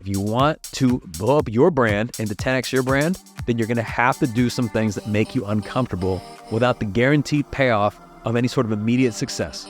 if you want to blow up your brand and to 10x your brand, then you're going to have to do some things that make you uncomfortable without the guaranteed payoff of any sort of immediate success.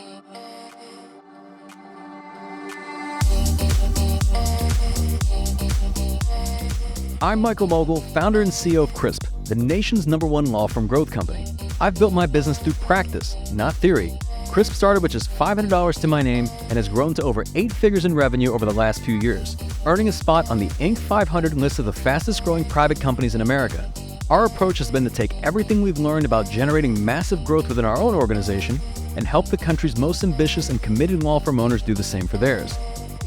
I'm Michael Mogill, founder and CEO of Crisp, the nation's #1 law firm growth company. I've built my business through practice, not theory. Crisp started with just $500 to my name and has grown to over 8 figures in revenue over the last few years, earning a spot on the Inc. 500 list of the fastest growing private companies in America. Our approach has been to take everything we've learned about generating massive growth within our own organization and help the country's most ambitious and committed law firm owners do the same for theirs.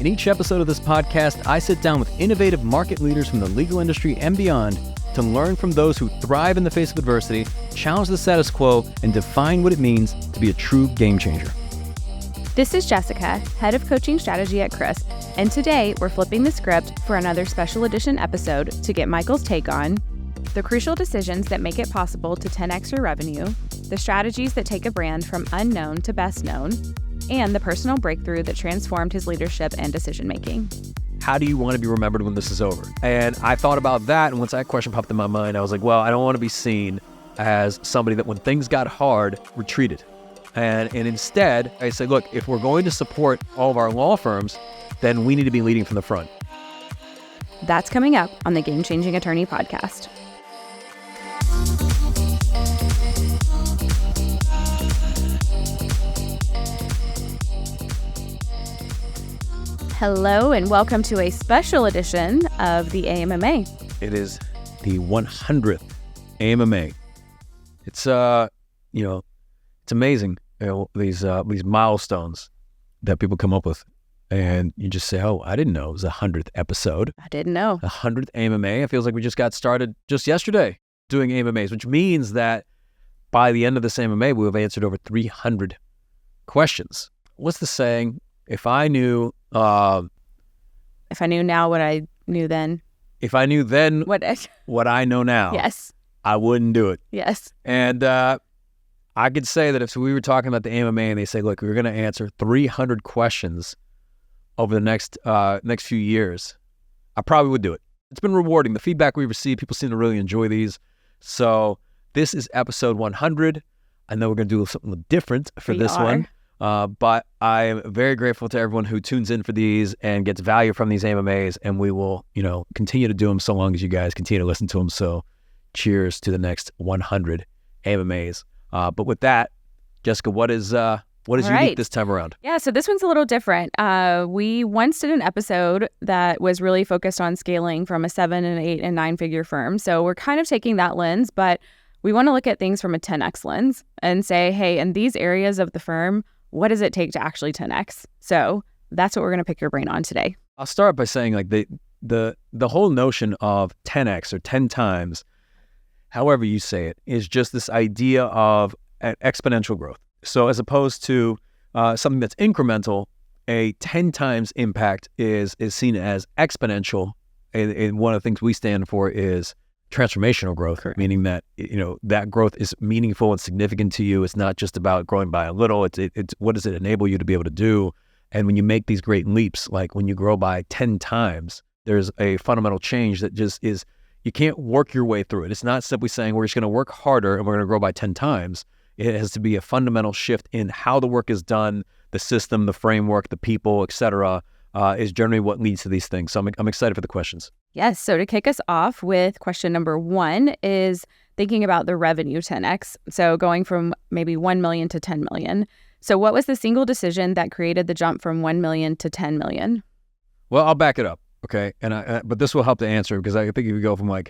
In each episode of this podcast, I sit down with innovative market leaders from the legal industry and beyond to learn from those who thrive in the face of adversity, challenge the status quo, and define what it means to be a true game changer. This is Jessica, Head of Coaching Strategy at Crisp, and today we're flipping the script for another special edition episode to get Michael's take on the crucial decisions that make it possible to 10x your revenue, the strategies that take a brand from unknown to best known, and the personal breakthrough that transformed his leadership and decision-making. How do you want to be remembered when this is over? And I thought about that, and once that question popped in my mind, I was like, well, I don't want to be seen as somebody that when things got hard, retreated. And instead, I said, look, if we're going to support all of our law firms, then we need to be leading from the front. That's coming up on the Game Changing Attorney podcast. Hello and welcome to a special edition of the AMMA. It is the 100th AMMA. It's it's amazing, these milestones that people come up with, and you just say, "Oh, I didn't know it was the 100th episode." I didn't know. The 100th AMMA. It feels like we just got started just yesterday doing AMMAs, which means that by the end of this AMMA, we have answered over 300 questions. What's the saying? If I knew now what I knew then. If I knew then what I know now. Yes. I wouldn't do it. Yes. And I could say that if we were talking about the AMMA and they say, look, we're going to answer 300 questions over the next few years, I probably would do it. It's been rewarding. The feedback we received, people seem to really enjoy these. So this is episode 100. I know we're going to do something different for this one. But I am very grateful to everyone who tunes in for these and gets value from these AMMAs, and we will, continue to do them so long as you guys continue to listen to them. So cheers to the next 100 AMMAs. But with that, Jessica, what is unique this time around? Yeah, so this one's a little different. We once did an episode that was really focused on scaling from a 7 and 8 and 9 figure firm. So we're kind of taking that lens, but we want to look at things from a 10x lens and say, hey, in these areas of the firm, what does it take to actually 10x? So that's what we're going to pick your brain on today. I'll start by saying like the whole notion of 10x or 10 times, however you say it, is just this idea of an exponential growth. So as opposed to something that's incremental, a 10 times impact is seen as exponential. And one of the things we stand for is transformational growth. Correct. Meaning that that growth is meaningful and significant to you. It's not just about growing by a little. It's what does it enable you to be able to do? And when you make these great leaps, like when you grow by 10 times, there's a fundamental change that just is, you can't work your way through it. It's not simply saying we're just going to work harder and we're going to grow by 10 times. It has to be a fundamental shift in how the work is done, the system, the framework, the people, et cetera, is generally what leads to these things. So I'm excited for the questions. Yes. So to kick us off with question number 1 is thinking about the revenue 10x. So going from maybe 1 million to 10 million. So what was the single decision that created the jump from 1 million to 10 million? Well, I'll back it up. Okay. But this will help to answer, because I think if you go from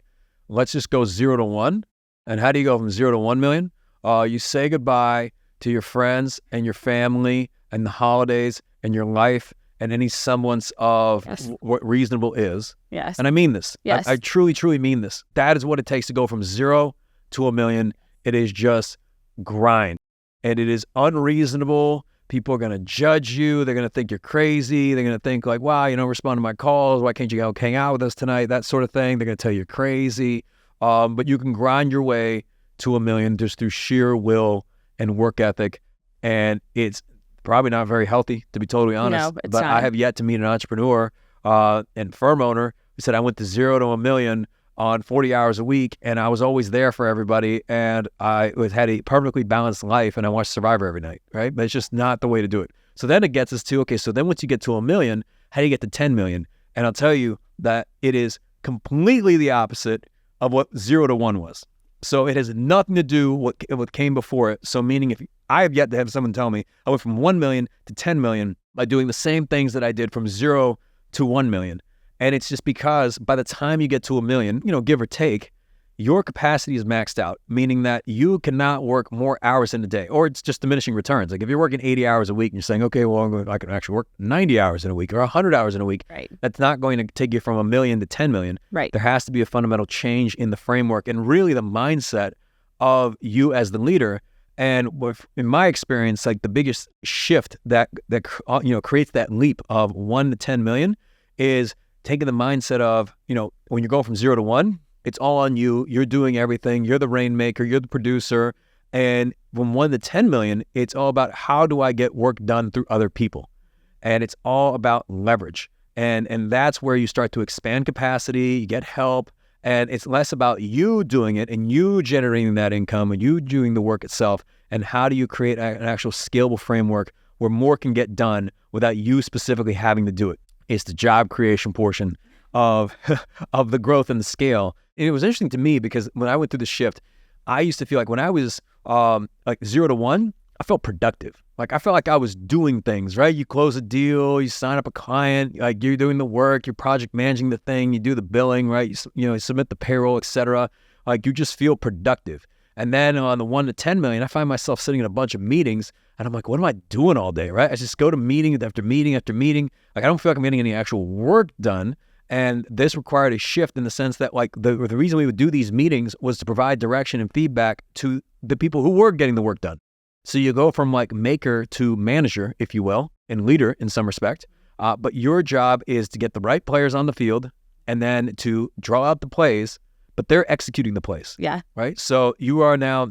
let's just go 0 to 1. And how do you go from 0 to 1 million? You say goodbye to your friends and your family and the holidays and your life and any semblance of what reasonable is. Yes. And I mean this. Yes. I truly, truly mean this. That is what it takes to go from 0 to 1 million. It is just grind. And it is unreasonable. People are going to judge you. They're going to think you're crazy. They're going to think like, wow, respond to my calls. Why can't you go hang out with us tonight? That sort of thing. They're going to tell you you're crazy. But you can grind your way to 1 million just through sheer will and work ethic. And it's probably not very healthy, to be totally honest. No, it's but not. I have yet to meet an entrepreneur and firm owner who said, I went to 0 to 1,000,000 on 40 hours a week, and I was always there for everybody, and had a perfectly balanced life, and I watched Survivor every night, right? But it's just not the way to do it. So then it gets us to, okay, so then once you get to 1,000,000, how do you get to 10 million? And I'll tell you that it is completely the opposite of what 0 to 1 was. So it has nothing to do with what came before it. So meaning, if I have yet to have someone tell me I went from 1 million to 10 million by doing the same things that I did from 0 to 1 million. And it's just because by the time you get to 1,000,000, give or take, your capacity is maxed out, meaning that you cannot work more hours in a day, or it's just diminishing returns. Like if you're working 80 hours a week and you're saying, okay, well, I can actually work 90 hours in a week or 100 hours in a week. Right. That's not going to take you from 1,000,000 to 10 million. Right. There has to be a fundamental change in the framework and really the mindset of you as the leader. And in my experience, like the biggest shift that creates that leap of 1 to 10 million is taking the mindset of, when you're going from 0 to 1, it's all on you. You're doing everything. You're the rainmaker. You're the producer. And from 1 to 10 million, it's all about how do I get work done through other people? And it's all about leverage. And that's where you start to expand capacity, you get help, and it's less about you doing it and you generating that income and you doing the work itself. And how do you create an actual scalable framework where more can get done without you specifically having to do it? It's the job creation portion of the growth and the scale. And it was interesting to me because when I went through the shift, I used to feel like when I was like 0 to 1, I felt productive. Like I felt like I was doing things, right? You close a deal, you sign up a client, like you're doing the work, you're project managing the thing, you do the billing, right? You submit the payroll, etc. Like you just feel productive. And then on the 1 to 10 million, I find myself sitting in a bunch of meetings and I'm like, what am I doing all day, right? I just go to meeting after meeting after meeting. Like I don't feel like I'm getting any actual work done. And this required a shift in the sense that like the reason we would do these meetings was to provide direction and feedback to the people who were getting the work done. So you go from like maker to manager, if you will, and leader in some respect. But your job is to get the right players on the field and then to draw out the plays, but they're executing the plays. Yeah. Right. So you are now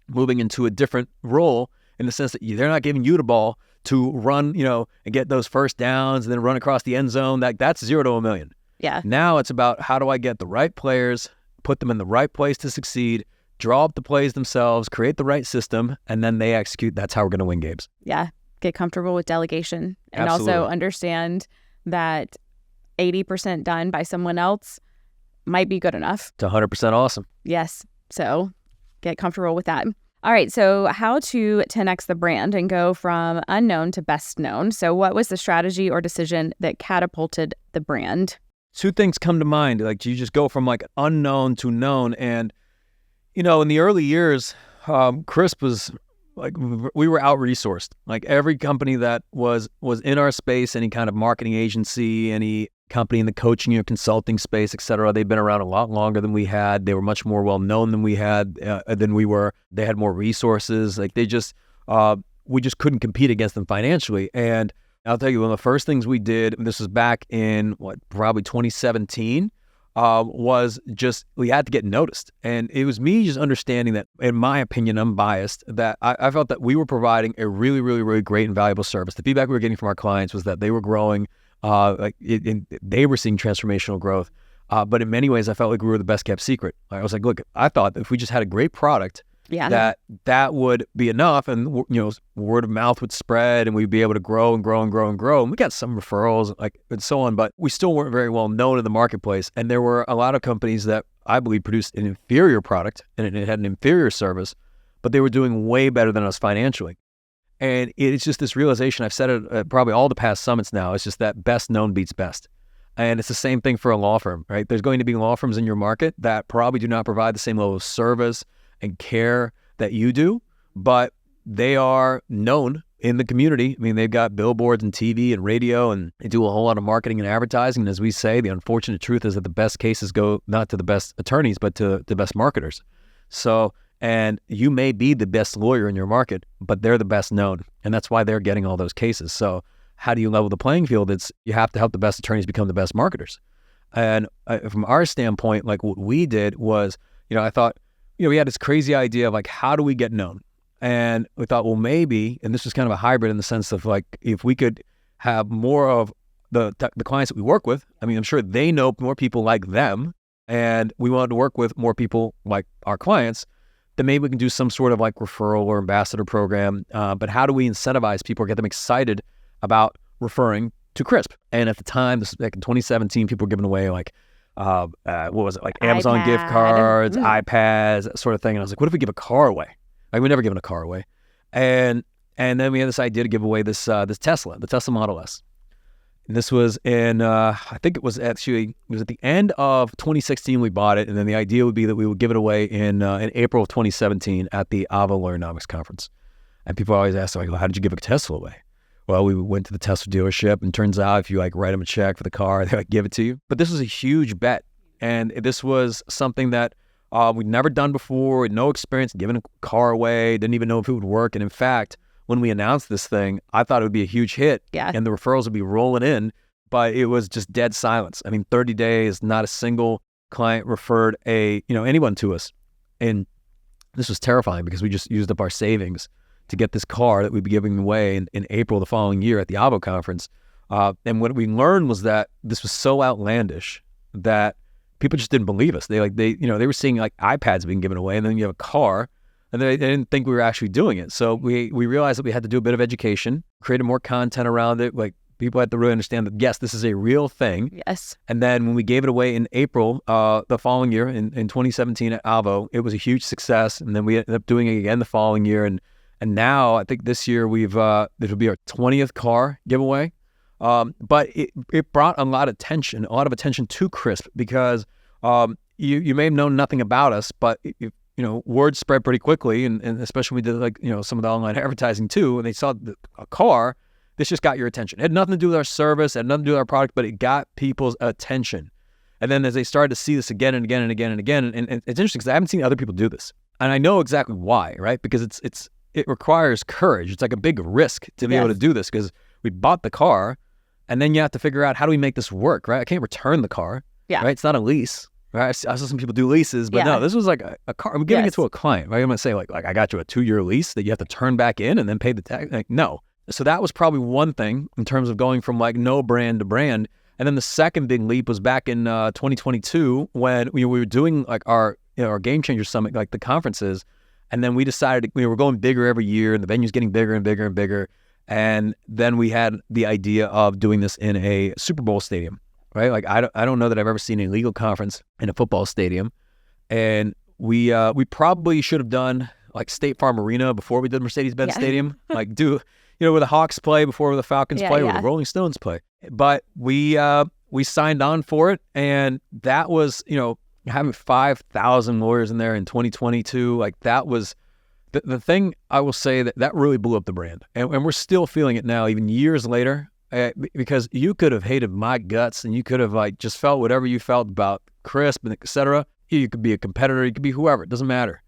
moving into a different role in the sense that they're not giving you the ball to run, and get those first downs and then run across the end zone. That's 0 to 1,000,000. Yeah. Now it's about how do I get the right players, put them in the right place to succeed, draw up the plays themselves, create the right system, and then they execute. That's how we're going to win games. Yeah. Get comfortable with delegation and Absolutely. also understand that 80% done by someone else might be good enough. It's 100% awesome. Yes. So get comfortable with that. All right. So how to 10x the brand and go from unknown to best known. So what was the strategy or decision that catapulted the brand? 2 things come to mind. Like you just go from like unknown to known. And, in the early years, Crisp was like, we were out-resourced. Like every company that was in our space, any kind of marketing agency, any company in the coaching or consulting space, et cetera, they've been around a lot longer than we had. They were much more well-known than we had, than we were. They had more resources. Like we just couldn't compete against them financially. And I'll tell you, one of the first things we did, and this was back in probably 2017, was just we had to get noticed. And it was me just understanding that, in my opinion, I'm biased, that I felt that we were providing a really, really, really great and valuable service. The feedback we were getting from our clients was that they were growing, they were seeing transformational growth. But in many ways, I felt like we were the best kept secret. I was like, look, I thought that if we just had a great product, that would be enough, and word of mouth would spread, and we'd be able to grow and grow and grow and grow. And we got some referrals, and so on, but we still weren't very well known in the marketplace. And there were a lot of companies that I believe produced an inferior product and it had an inferior service, but they were doing way better than us financially. And it's just this realization. I've said it at probably all the past summits now. It's just that best known beats best. And it's the same thing for a law firm, right? There's going to be law firms in your market that probably do not provide the same level of service and care that you do, but they are known in the community. I mean, they've got billboards and TV and radio, and they do a whole lot of marketing and advertising. And as we say, the unfortunate truth is that the best cases go not to the best attorneys, but to the best marketers. So, and you may be the best lawyer in your market, but they're the best known. And that's why they're getting all those cases. So how do you level the playing field? You have to help the best attorneys become the best marketers. And from our standpoint, like what we did was, I thought, we had this crazy idea of like, how do we get known? And we thought, well, maybe, and this was kind of a hybrid in the sense of like, if we could have more of the clients that we work with, I mean, I'm sure they know more people like them, and we wanted to work with more people like our clients, then maybe we can do some sort of like referral or ambassador program. But how do we incentivize people or get them excited about referring to Crisp? And at the time, this was back in 2017, people were giving away like, what was it? Like Amazon gift cards, iPads, that sort of thing. And I was like, what if we give a car away? Like, we're never giving a car away. And then we had this idea to give away this Tesla, the Tesla Model S. And this was in, I think it was at the end of 2016 we bought it. And then the idea would be that we would give it away in April of 2017 at the AVO Learnomics Conference. And people always ask, like, well, how did you give a Tesla away? Well, we went to the Tesla dealership, and turns out if you like write them a check for the car, they like give it to you. But this was a huge bet. And this was something that we'd never done before, no experience giving a car away, didn't even know if it would work. And in fact, when we announced this thing, I thought it would be a huge hit and the referrals would be rolling in, but it was just dead silence. I mean, 30 days, not a single client referred anyone to us. And this was terrifying because we just used up our savings to get this car that we'd be giving away in April the following year at the AVO conference. And what we learned was that this was so outlandish that people just didn't believe us. They were seeing like iPads being given away, and then you have a car, and they didn't think we were actually doing it. So we realized that we had to do a bit of education, created more content around it. Like, people had to really understand that, yes, this is a real thing. Yes. And then when we gave it away in April the following year, in 2017 at AVO, it was a huge success. And then we ended up doing it again the following year. And now I think this year this will be our 20th car giveaway. But it brought a lot of attention to Crisp because you may have known nothing about us, but word spread pretty quickly, and especially when we did some of the online advertising too, and they saw a car, this just got your attention. It had nothing to do with our service, it had nothing to do with our product, but it got people's attention. And then as they started to see this again and again and again and again, and it's interesting because I haven't seen other people do this, and I know exactly why, right? Because it requires courage. It's like a big risk to be able to do this because we bought the car, and then you have to figure out, how do we make this work, right? I can't return the car, right? It's not a lease. Right, I saw some people do leases, but no, this was like a car. I'm giving it to a client, right? I'm going to say like I got you a 2-year lease that you have to turn back in and then pay the tax. Like, no. So that was probably one thing in terms of going from like no brand to brand. And then the second big leap was back in 2022 when we were doing like our Game Changer Summit, like the conferences. And then we decided we were going bigger every year, and the venue's getting bigger and bigger and bigger. And then we had the idea of doing this in a Super Bowl stadium. Right, like I don't know that I've ever seen a legal conference in a football stadium, and we probably should have done like State Farm Arena before we did Mercedes-Benz Stadium, like do where the Hawks play before the Falcons play, where the Rolling Stones play. But we signed on for it, and that was having 5,000 lawyers in there in 2022. Like, that was the thing. I will say that really blew up the brand, and we're still feeling it now, even years later. Because you could have hated my guts, and you could have like just felt whatever you felt about Crisp and et cetera. You could be a competitor, you could be whoever, it doesn't matter.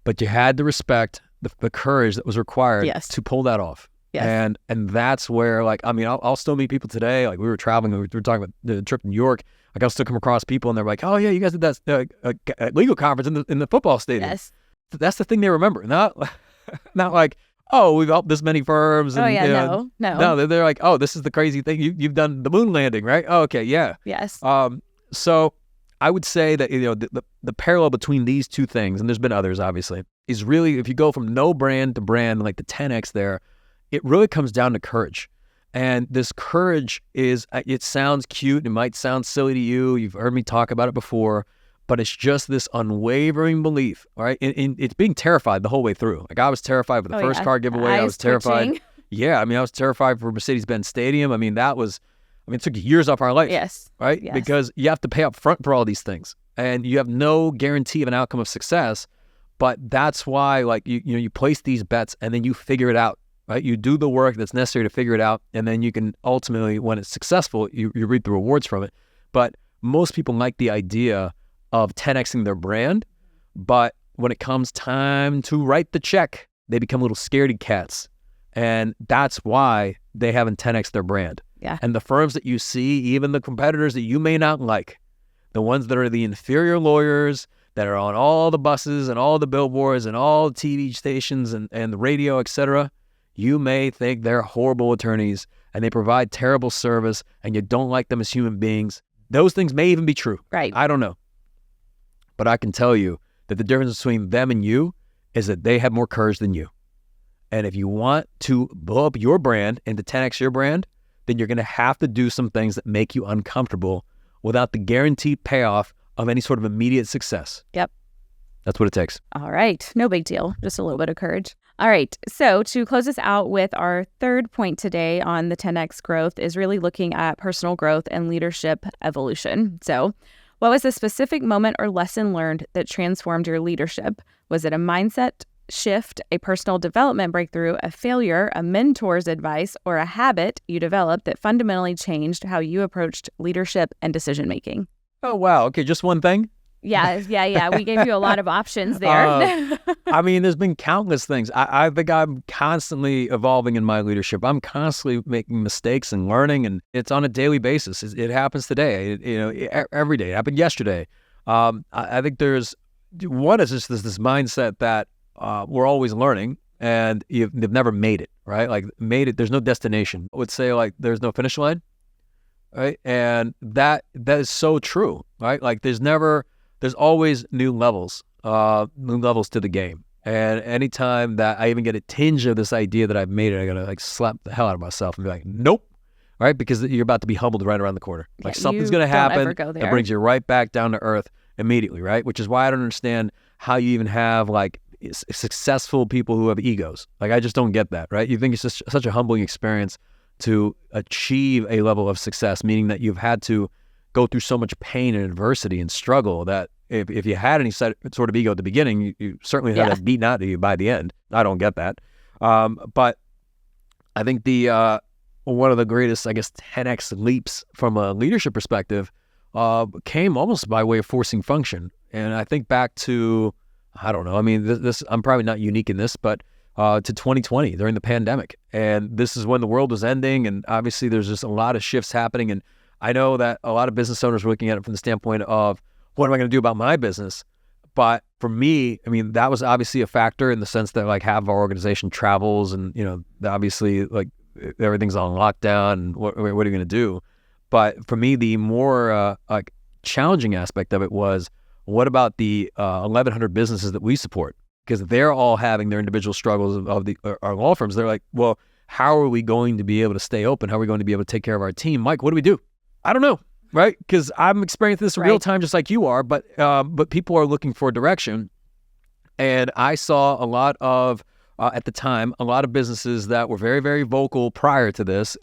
But you had to respect the courage that was required to pull that off. Yes. And that's where, like, I mean, I'll still meet people today. Like, we were traveling, we were talking about the trip to New York. Like, I'll still come across people, and they're like, "Oh yeah, you guys did that legal conference in the football stadium." Yes. That's the thing they remember, not like, "Oh, we've helped this many firms." And, no. They're like, "Oh, this is the crazy thing. You've done the moon landing, right? Oh, okay, yeah." Yes. So I would say that the parallel between these two things, and there's been others obviously, is really, if you go from no brand to brand, like the 10x there, it really comes down to courage. And this courage it sounds cute, it might sound silly to you. You've heard me talk about it before. But it's just this unwavering belief, right? It's being terrified the whole way through. Like, I was terrified for the first car giveaway. I was terrified. Twitching. Yeah, I mean, I was terrified for Mercedes-Benz Stadium. I mean, it took years off our life. Yes. Right? Yes. Because you have to pay up front for all these things. And you have no guarantee of an outcome of success. But that's why, like, you place these bets, and then you figure it out, right? You do the work that's necessary to figure it out. And then you can ultimately, when it's successful, you reap the rewards from it. But most people like the idea of 10xing their brand, but when it comes time to write the check, they become little scaredy cats, and that's why they haven't 10x their brand. Yeah. And the firms that you see, even the competitors that you may not like, the ones that are the inferior lawyers that are on all the buses and all the billboards and all the TV stations and the radio, etc., you may think they're horrible attorneys and they provide terrible service and you don't like them as human beings, those things may even be true. Right. I don't know. But I can tell you that the difference between them and you is that they have more courage than you. And if you want to blow up your brand and to 10x your brand, then you're going to have to do some things that make you uncomfortable without the guaranteed payoff of any sort of immediate success. Yep. That's what it takes. All right. No big deal. Just a little bit of courage. All right. So to close us out with our third point today on the 10X growth is really looking at personal growth and leadership evolution. So what was a specific moment or lesson learned that transformed your leadership? Was it a mindset shift, a personal development breakthrough, a failure, a mentor's advice, or a habit you developed that fundamentally changed how you approached leadership and decision making? Oh, wow. Okay, just one thing? Yeah. We gave you a lot of options there. I mean, there's been countless things. I think I'm constantly evolving in my leadership. I'm constantly making mistakes and learning, and it's on a daily basis. It happens today, every day. It happened yesterday. I think there's one is just this mindset that we're always learning, and they've never made it, right? Like made it, there's no destination. I would say like there's no finish line, right? And that is so true, right? Like there's always new levels to the game. And anytime that I even get a tinge of this idea that I've made it, I gotta like slap the hell out of myself and be like, nope, right? Because you're about to be humbled right around the corner. Like something's gonna happen that brings you right back down to earth immediately, right? Which is why I don't understand how you even have like successful people who have egos. Like I just don't get that, right? You think it's just such a humbling experience to achieve a level of success, meaning that you've had to go through so much pain and adversity and struggle that if you had any sort of ego at the beginning, you certainly had that beaten out of you by the end. I don't get that. But I think the one of the greatest, I guess, 10x leaps from a leadership perspective came almost by way of forcing function. And I think back to, I don't know, I mean, this I'm probably not unique in this, but to 2020 during the pandemic. And this is when the world was ending. And obviously there's just a lot of shifts happening. And I know that a lot of business owners are looking at it from the standpoint of, what am I going to do about my business? But for me, I mean, that was obviously a factor in the sense that like half of our organization travels and, obviously like everything's on lockdown and what are you going to do? But for me, the more like challenging aspect of it was, what about the 1,100 businesses that we support? Because they're all having their individual struggles of our law firms. They're like, well, how are we going to be able to stay open? How are we going to be able to take care of our team? Mike, what do we do? I don't know. Right? Because I'm experiencing this in real time just like you are, but people are looking for direction. And I saw a lot of, at the time, a lot of businesses that were very, very vocal prior to this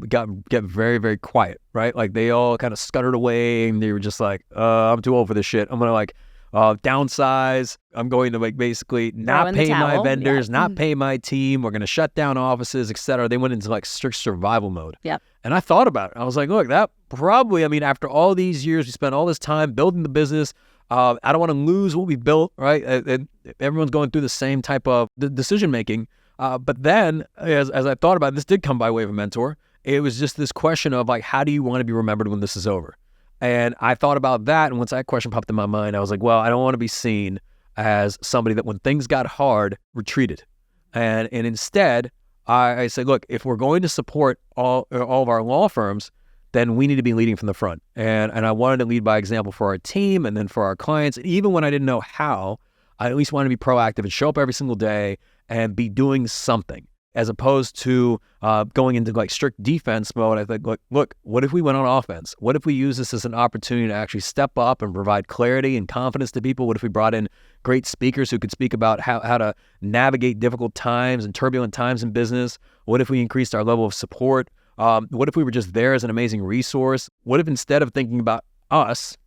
get very, very quiet, right? Like they all kind of scuttered away and they were just like, I'm too old for this shit. I'm going to like downsize. I'm going to like basically not pay my vendors, not pay my team. We're going to shut down offices, et cetera. They went into like strict survival mode. Yeah. And I thought about it. I was like, look, that probably, I mean, after all these years, we spent all this time building the business. I don't want to lose what we built, right? And everyone's going through the same type of decision making. But then as I thought about it, this did come by way of a mentor. It was just this question of like, how do you want to be remembered when this is over? And I thought about that. And once that question popped in my mind, I was like, well, I don't want to be seen as somebody that when things got hard, retreated. And instead, I said, look, if we're going to support all of our law firms, then we need to be leading from the front. And I wanted to lead by example for our team and then for our clients. And even when I didn't know how, I at least wanted to be proactive and show up every single day and be doing something, as opposed to going into like strict defense mode. I think, look, what if we went on offense? What if we use this as an opportunity to actually step up and provide clarity and confidence to people? What if we brought in great speakers who could speak about how to navigate difficult times and turbulent times in business? What if we increased our level of support? What if we were just there as an amazing resource? What if instead of thinking about us,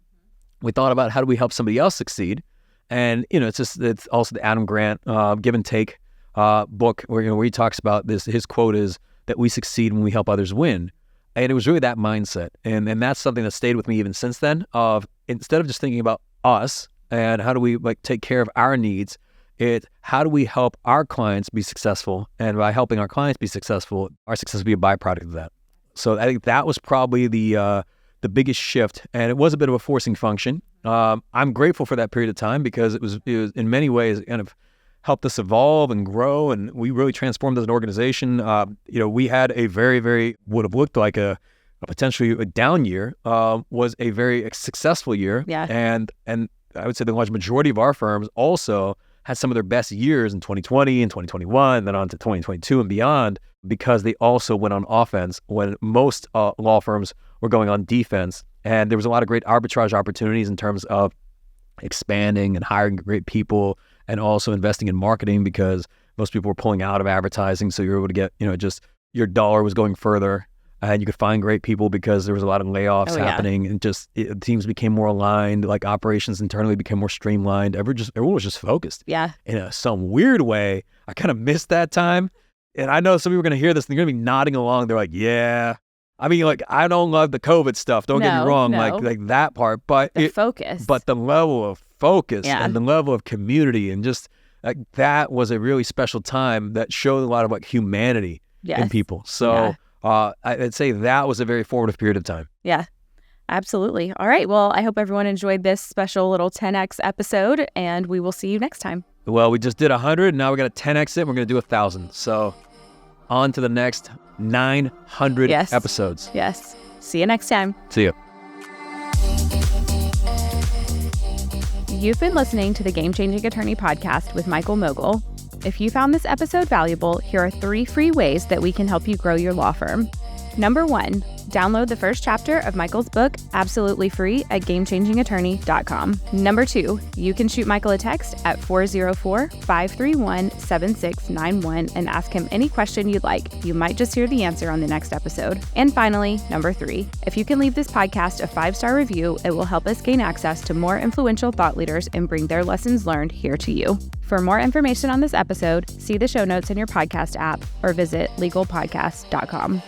we thought about how do we help somebody else succeed? And, it's also the Adam Grant Give and Take book where he talks about this. His quote is that we succeed when we help others win. And it was really that mindset. And that's something that stayed with me even since then, of instead of just thinking about us and how do we like take care of our needs, it's how do we help our clients be successful? And by helping our clients be successful, our success will be a byproduct of that. So I think that was probably the biggest shift. And it was a bit of a forcing function. I'm grateful for that period of time because it was in many ways kind of helped us evolve and grow, and we really transformed as an organization. We had a very, very, would have looked like a potentially a down year, was a very successful year. Yeah. And I would say the large majority of our firms also had some of their best years in 2020 and 2021, then on to 2022 and beyond, because they also went on offense when most law firms were going on defense. And there was a lot of great arbitrage opportunities in terms of expanding and hiring great people, and also investing in marketing, because most people were pulling out of advertising. So you were able to get, just your dollar was going further, and you could find great people because there was a lot of layoffs happening, and teams became more aligned, like operations internally became more streamlined. Everyone was just focused. Yeah. In some weird way, I kind of missed that time. And I know some people are going to hear this and they're going to be nodding along. They're like, yeah. I mean, like, I don't love the COVID stuff. Don't get me wrong, like that part, but focus. But the level of focus and the level of community, and just like that was a really special time that showed a lot of like humanity in people. So I'd say that was a very formative period of time. Yeah, absolutely. All right. Well, I hope everyone enjoyed this special little 10X episode, and we will see you next time. Well, we just did 100. Now we're going to 10X it. We're going to do 1,000. So on to the next 900 episodes. Yes. See you next time. See you. You've been listening to the Game Changing Attorney podcast with Michael Mogill. If you found this episode valuable, here are 3 free ways that we can help you grow your law firm. Number 1, download the first chapter of Michael's book absolutely free at gamechangingattorney.com. Number 2, you can shoot Michael a text at 404-531-7691 and ask him any question you'd like. You might just hear the answer on the next episode. And finally, number 3, if you can leave this podcast a 5-star review, it will help us gain access to more influential thought leaders and bring their lessons learned here to you. For more information on this episode, see the show notes in your podcast app or visit legalpodcast.com.